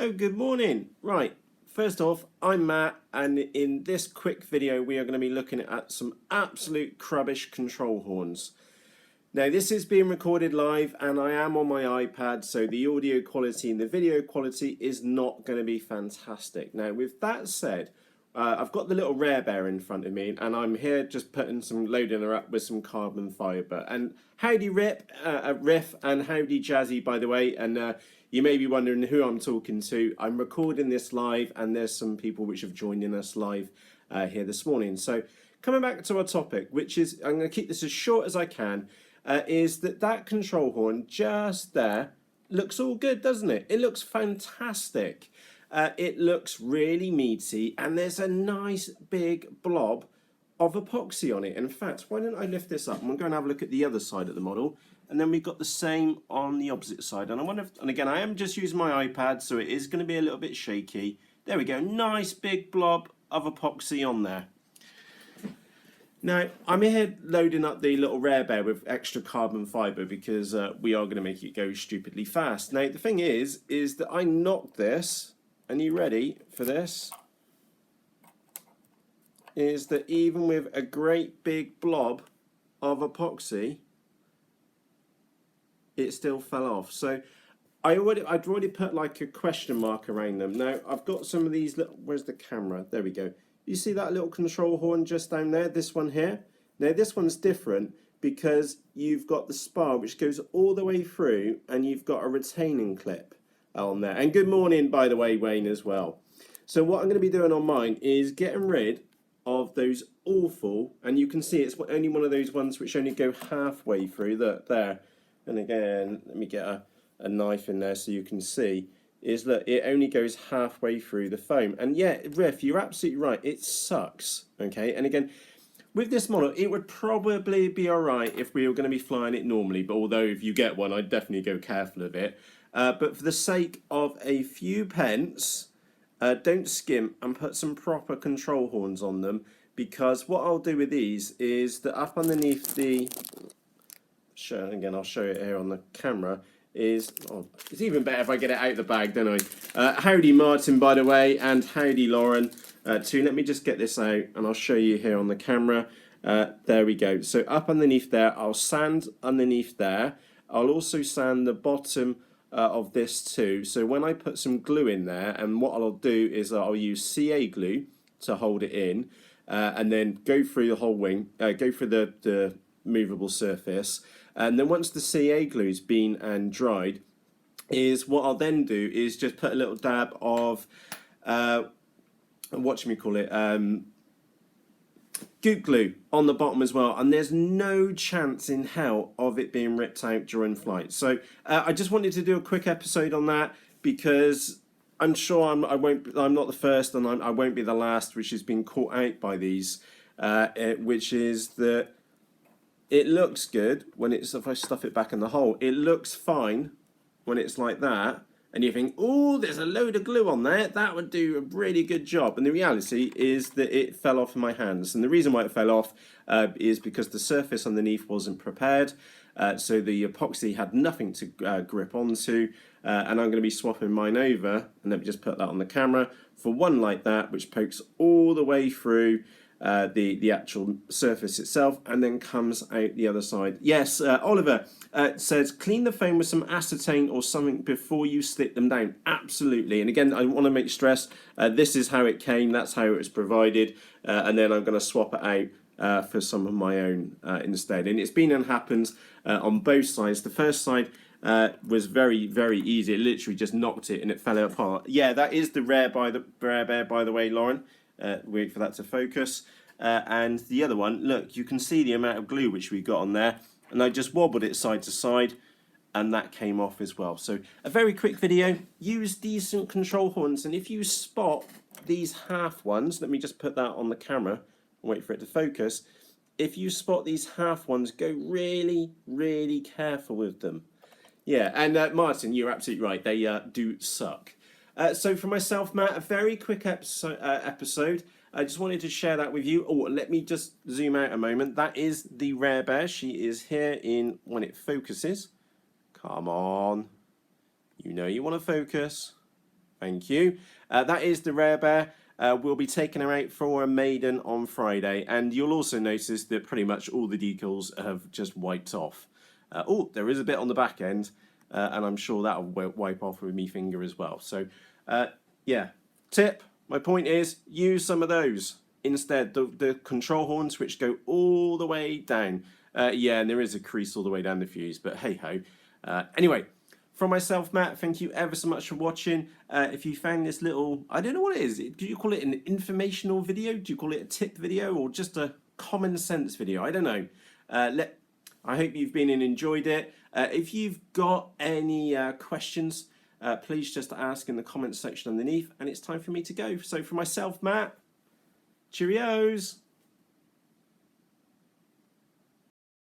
Oh, good morning. Right, first off, I'm Matt, and in this quick video, we are going to be looking at some absolute Crubbish control horns. Now, this is being recorded live, and I am on my iPad, so the audio quality and the video quality is not going to be fantastic. Now, with that said, I've got the little Rare Bear in front of me, and I'm here just loading her up with some carbon fibre. And howdy Riff, and howdy Jazzy, by the way. And you may be wondering who I'm talking to. I'm recording this live, and there's some people which have joined in us live here this morning. So coming back to our topic, which is, I'm going to keep this as short as I can, is that control horn just there looks all good, doesn't it? It looks fantastic. It looks really meaty, and there's a nice big blob of epoxy on it. In fact, why don't I lift this up and we'll go and have a look at the other side of the model, and then we've got the same on the opposite side. And I wonder if, and again, I am just using my iPad, so it is going to be a little bit shaky. There we go, nice big blob of epoxy on there. Now, I'm here loading up the little Rare Bear with extra carbon fibre because we are going to make it go stupidly fast. Now, the thing is that I knocked this. And you ready for this? Is that even with a great big blob of epoxy, it still fell off. So I'd already put like a question mark around them. Now I've got some of these little, where's the camera? There we go. You see that little control horn just down there? This one here. Now this one's different because you've got the spar which goes all the way through, and you've got a retaining clip on there. And good morning, by the way, Wayne, as well. So what I'm going to be doing on mine is getting rid of those awful, and you can see it's only one of those ones which only go halfway through, there. And again, let me get a knife in there so you can see, is that it only goes halfway through the foam. And yeah, Riff, you're absolutely right, it sucks, okay? And again, with this model, it would probably be all right if we were going to be flying it normally, but although if you get one, I'd definitely go careful of it. But for the sake of a few pence, don't skimp and put some proper control horns on them, because what I'll do with these is that up underneath the, again I'll show it here on the camera, is, oh, it's even better if I get it out of the bag, don't I? Howdy Martin, by the way, and howdy Lauren too. Let me just get this out and I'll show you here on the camera. There we go. So up underneath there, I'll sand underneath there. I'll also sand the bottom of this too. So when I put some glue in there, and what I'll do is I'll use CA glue to hold it in, and then go through the whole wing, go through the movable surface, and then once the CA glue's been and dried, is what I'll then do is just put a little dab of goop glue on the bottom as well, and there's no chance in hell of it being ripped out during flight. So I just wanted to do a quick episode on that, because I'm sure I'm not the first, and I won't be the last which has been caught out by these, which is that it looks good when it's, if I stuff it back in the hole, it looks fine when it's like that. And you think, oh, there's a load of glue on there, that would do a really good job. And the reality is that it fell off in my hands. And the reason why it fell off is because the surface underneath wasn't prepared. So the epoxy had nothing to grip onto. And I'm going to be swapping mine over, and let me just put that on the camera, for one like that, which pokes all the way through the actual surface itself, and then comes out the other side. Yes, Oliver says, clean the foam with some acetone or something before you slip them down. Absolutely. And again, I want to make stress, this is how it came, that's how it was provided, and then I'm going to swap it out for some of my own instead. And it's been and happens on both sides. The first side was very, very easy. It literally just knocked it and it fell apart. Yeah, that is the Rare Bear, by the way, Lauren. Wait for that to focus. And the other one, look, you can see the amount of glue which we got on there, and I just wobbled it side to side, and that came off as well. So a very quick video. Use decent control horns, and if you spot these half ones, let me just put that on the camera and wait for it to focus. If you spot these half ones, go really, really careful with them. Yeah, and Martin, you're absolutely right. They do suck. So for myself, Matt, a very quick episode. I just wanted to share that with you. Oh, let me just zoom out a moment. That is the Rare Bear. She is here in, when it focuses. Come on. You know you want to focus. Thank you. That is the rare bear. We'll be taking her out for a maiden on Friday, and you'll also notice that pretty much all the decals have just wiped off. Oh, there is a bit on the back end, and I'm sure that'll wipe off with me finger as well. So, yeah. Tip, my point is, use some of those instead. The control horns, which go all the way down. Yeah, and there is a crease all the way down the fuse, but hey-ho. Anyway, from myself, Matt, thank you ever so much for watching. If you found this little, I don't know what it is. Do you call it an informational video? Do you call it a tip video, or just a common sense video? I don't know. I hope you've been and enjoyed it. If you've got any questions, please just ask in the comments section underneath. And it's time for me to go. So for myself, Matt, cheerios.